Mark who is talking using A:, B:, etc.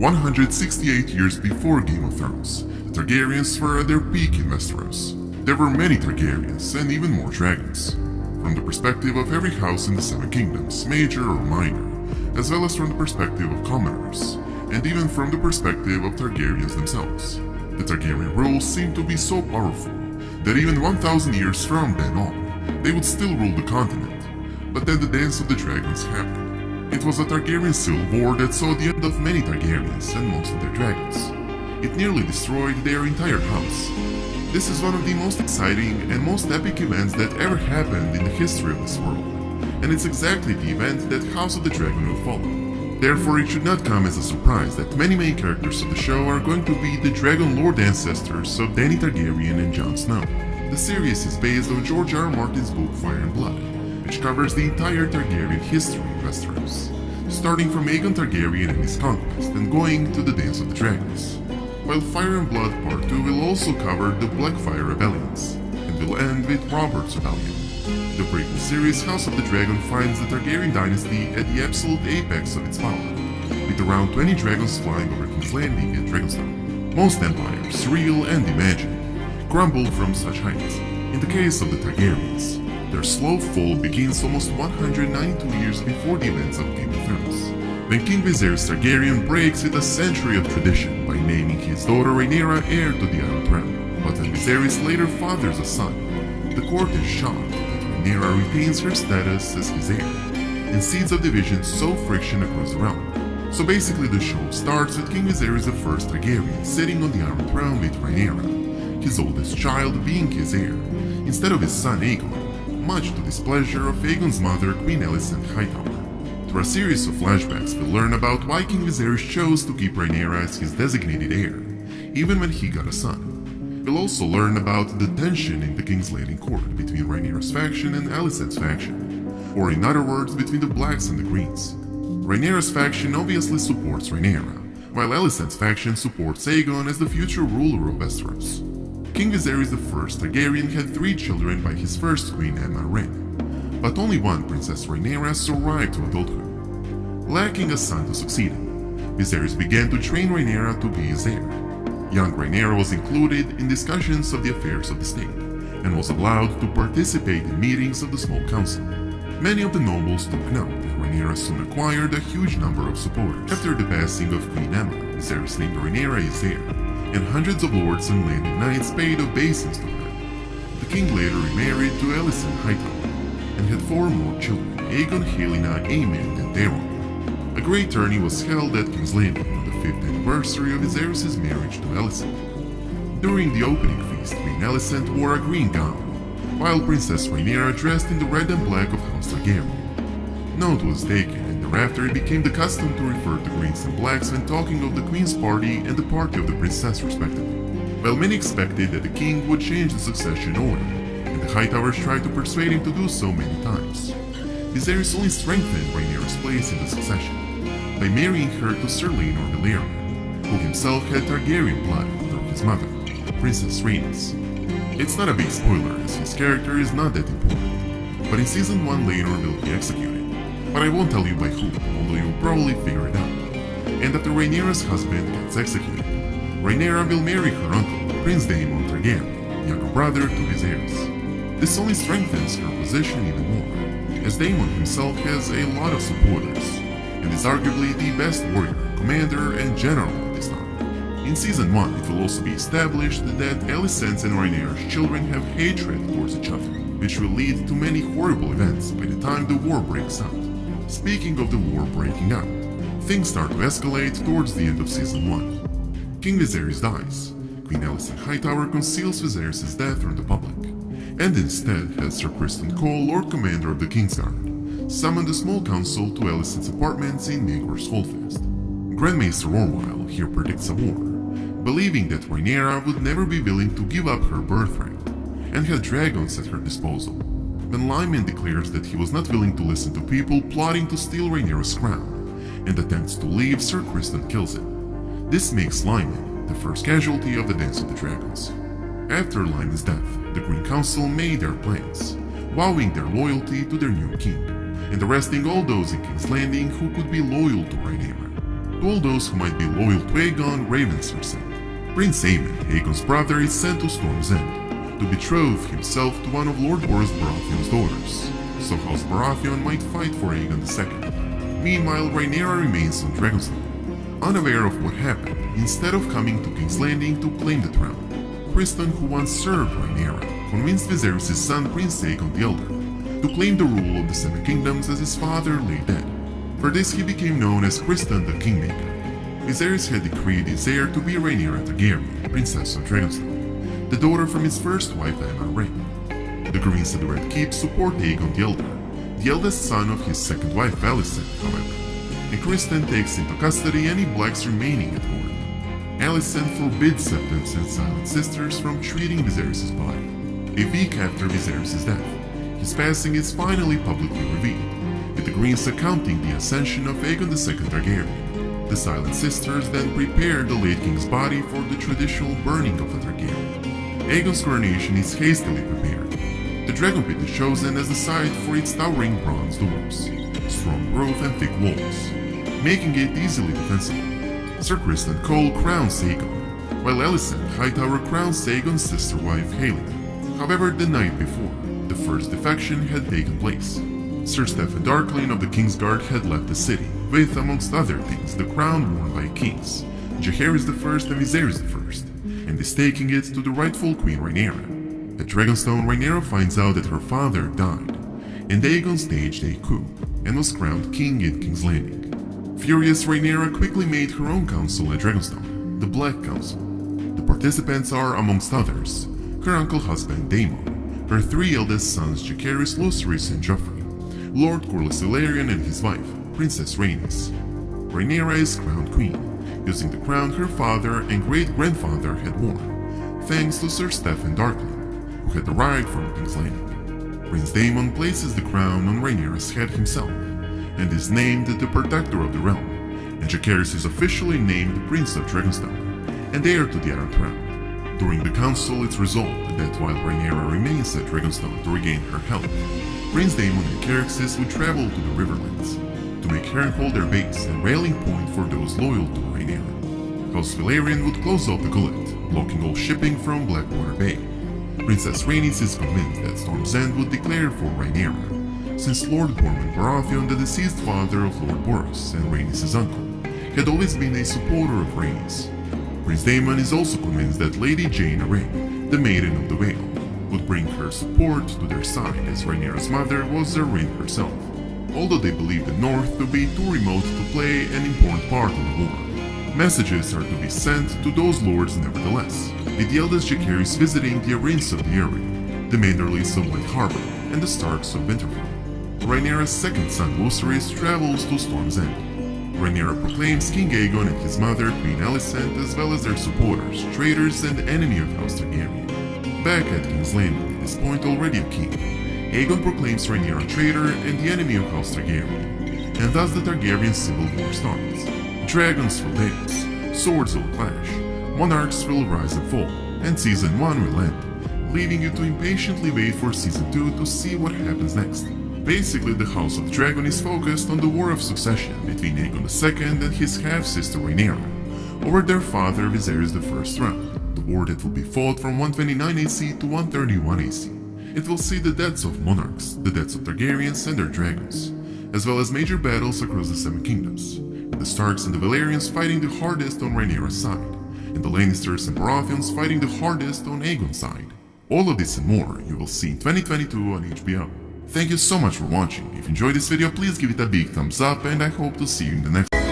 A: 168 years before Game of Thrones, the Targaryens were at their peak in Westeros. There were many Targaryens and even more dragons. From the perspective of every house in the Seven Kingdoms, major or minor, as well as from the perspective of commoners, and even from the perspective of Targaryens themselves. The Targaryen rule seemed to be so powerful that even 1,000 years from then on, they would still rule the continent. But then the Dance of the Dragons happened. It was a Targaryen civil war that saw the end of many Targaryens and most of their dragons. It nearly destroyed their entire house. This is one of the most exciting and most epic events that ever happened in the history of this world, and it's exactly the event that House of the Dragon will follow. Therefore, it should not come as a surprise that many main characters of the show are going to be the Dragon Lord ancestors of Dany Targaryen and Jon Snow. The series is based on George R. R. Martin's book Fire and Blood, which covers the entire Targaryen history in Westeros, starting from Aegon Targaryen and his conquest and going to the Dance of the Dragons. While Fire and Blood Part 2 will also cover the Blackfyre Rebellions, and will end with Robert's Rebellion. The prequel series House of the Dragon finds the Targaryen dynasty at the absolute apex of its power, with around 20 dragons flying over King's Landing and Dragonstone. Most empires, real and imagined, crumble from such heights. In the case of the Targaryens, their slow fall begins almost 192 years before the events of Game of Thrones, when King Viserys Targaryen breaks with a century of tradition by naming his daughter Rhaenyra heir to the Iron Throne. But when Viserys later fathers a son, the court is shocked that Rhaenyra retains her status as his heir, and seeds of division sow friction across the realm. So basically the show starts with King Viserys I Targaryen sitting on the Iron Throne with Rhaenyra, his oldest child being his heir, instead of his son Aegon, much to displeasure of Aegon's mother Queen Alicent Hightower. Through a series of flashbacks, we'll learn about why King Viserys chose to keep Rhaenyra as his designated heir, even when he got a son. We'll also learn about the tension in the King's Landing court between Rhaenyra's faction and Alicent's faction, or in other words, between the Blacks and the Greens. Rhaenyra's faction obviously supports Rhaenyra, while Alicent's faction supports Aegon as the future ruler of Westeros. King Viserys I Targaryen had 3 children by his first queen Aemma Rhaena, but only one Princess Rhaenyra survived to adulthood. Lacking a son to succeed him, Viserys began to train Rhaenyra to be his heir. Young Rhaenyra was included in discussions of the affairs of the state, and was allowed to participate in meetings of the small council. Many of the nobles took note, and Rhaenyra soon acquired a huge number of supporters. After the passing of Queen Aemma, Viserys named Rhaenyra his heir, and hundreds of lords and landed knights paid obeisance to her. The king later remarried to Alicent Hightower, and had 4 more children, Aegon, Helaena, Aemond, and Daemon. A great tourney was held at King's Landing on the 5th anniversary of Viserys' marriage to Alicent. During the opening feast, Queen Alicent wore a green gown, while Princess Rhaenyra dressed in the red and black of House Targaryen. Note was taken, and thereafter it became the custom to refer to greens and blacks when talking of the Queen's party and the party of the princess respectively. While many expected that the king would change the succession order, and the Hightowers tried to persuade him to do so many times, Viserys only strengthened Rhaenyra's place in the succession by marrying her to Sir Laenor Velaryon, who himself had Targaryen blood from his mother, Princess Rhaenys. It's not a big spoiler as his character is not that important, but in Season 1 Laenor will be executed, but I won't tell you by who, although you'll probably figure it out. And after Rhaenyra's husband gets executed, Rhaenyra will marry her uncle, Prince Daemon Targaryen, younger brother to Viserys. This only strengthens her position even more, as Daemon himself has a lot of supporters, and is arguably the best warrior, commander, and general of this time. In Season 1, it will also be established that Alicent's and Rhaenyra's children have hatred towards each other, which will lead to many horrible events by the time the war breaks out. Speaking of the war breaking out, things start to escalate towards the end of Season 1. King Viserys dies, Queen Alicent Hightower conceals Viserys' death from the public, and instead has Sir Criston Cole, Lord Commander of the Kingsguard, summon the small council to Alicent's apartments in Maegor's Holdfast. Grand Maester Orwyle here predicts a war, believing that Rhaenyra would never be willing to give up her birthright, and had dragons at her disposal. When Lyman declares that he was not willing to listen to people plotting to steal Rhaenyra's crown, and attempts to leave, Sir Criston kills him. This makes Lyman the first casualty of the Dance of the Dragons. After Lyman's death, the Green Council made their plans, vowing their loyalty to their new king, and arresting all those in King's Landing who could be loyal to Rhaenyra. to all those who might be loyal to Aegon, ravens are sent. Prince Aemon, Aegon's brother, is sent to Storm's End to betroth himself to one of Lord Boros Baratheon's daughters, so House Baratheon might fight for Aegon II. Meanwhile, Rhaenyra remains on Dragonstone, unaware of what happened. Instead of coming to King's Landing to claim the throne, Criston, who once served Rhaenyra, convinced Viserys' son Prince Aegon the Elder to claim the rule of the Seven Kingdoms as his father lay dead. For this he became known as Criston the Kingmaker. Viserys had decreed his heir to be Rhaenyra Targaryen, Princess of Dragonstone, the daughter from his first wife Aemma Rhaena. The Greens at the Red Keep support Aegon the Elder, the eldest son of his second wife Alicent, however, and Criston takes into custody any blacks remaining at court. Alicent forbids Septons and Silent Sisters from treating Viserys' body. A week after Viserys' death, his passing is finally publicly revealed, with the Greens accounting the ascension of Aegon II Targaryen. The Silent Sisters then prepare the late king's body for the traditional burning of a Targaryen. Aegon's coronation is hastily prepared. The Dragon Pit is chosen as the site for its towering bronze doors, strong growth and thick walls, making it easily defensible. Sir Criston Cole crowns Aegon, while Alicent Hightower crowns Aegon's sister wife Haelena. However, the night before, the first defection had taken place. Sir Steffon Darklyn of the Kingsguard had left the city, with, amongst other things, the crown worn by kings, Jaehaerys I and Viserys I, and is taking it to the rightful Queen Rhaenyra. At Dragonstone, Rhaenyra finds out that her father died, and Aegon staged a coup, and was crowned king in King's Landing. Furious, Rhaenyra quickly made her own council at Dragonstone, the Black Council. The participants are, amongst others, her uncle husband Daemon, her three eldest sons Jaehaerys, Lucerys, and Joffrey, Lord Corlys Velaryon and his wife, Princess Rhaenys. Rhaenyra is crowned queen, using the crown her father and great-grandfather had worn, thanks to Sir Steffon Darklyn, who had arrived from King's Landing. Prince Daemon places the crown on Rhaenyra's head himself, and is named the Protector of the Realm, and Jaehaerys is officially named Prince of Dragonstone, and heir to the Iron Throne. During the council, it's resolved that while Rhaenyra remains at Dragonstone to regain her health, Prince Daemon and Xerxes would travel to the Riverlands, to make Harrenhal their base and rallying point for those loyal to Rhaenyra. House Velaryon would close off the gullet, blocking all shipping from Blackwater Bay. Princess Rhaenys is convinced that Storm's End would declare for Rhaenyra, since Lord Bormund Baratheon, the deceased father of Lord Boros and Rhaenys' uncle, had always been a supporter of Rhaenys. Prince Daemon is also convinced that Lady Jaina Rhaen, the Maiden of the Vale, would bring her support to their side, as Rhaenyra's mother was their Rhaen herself, although they believe the North to be too remote to play an important part in the war. Messages are to be sent to those lords nevertheless, with the eldest Jaehaerys visiting the Arrayns of the Eyrie, the Manderleys of White Harbor, and the Starks of Winterfell. Rhaenyra's second son Lucerys travels to Storm's End. Rhaenyra proclaims King Aegon and his mother Queen Alicent, as well as their supporters, traitors, and enemy of House Targaryen. Back at King's Landing, at this point already a king, Aegon proclaims Rhaenyra traitor and the enemy of House Targaryen, and thus the Targaryen civil war starts. Dragons will dance, swords will clash, monarchs will rise and fall, and Season 1 will end, leaving you to impatiently wait for Season 2 to see what happens next. Basically, the House of Dragon is focused on the war of succession between Aegon II and his half-sister Rhaenyra, over their father Viserys I's throne, the war that will be fought from 129 AC to 131 AC. It will see the deaths of monarchs, the deaths of Targaryens and their dragons, as well as major battles across the Seven Kingdoms, with the Starks and the Velaryons fighting the hardest on Rhaenyra's side, and the Lannisters and Baratheons fighting the hardest on Aegon's side. All of this and more you will see in 2022 on HBO. Thank you so much for watching. If you enjoyed this video, please give it a big thumbs up, and I hope to see you in the next one.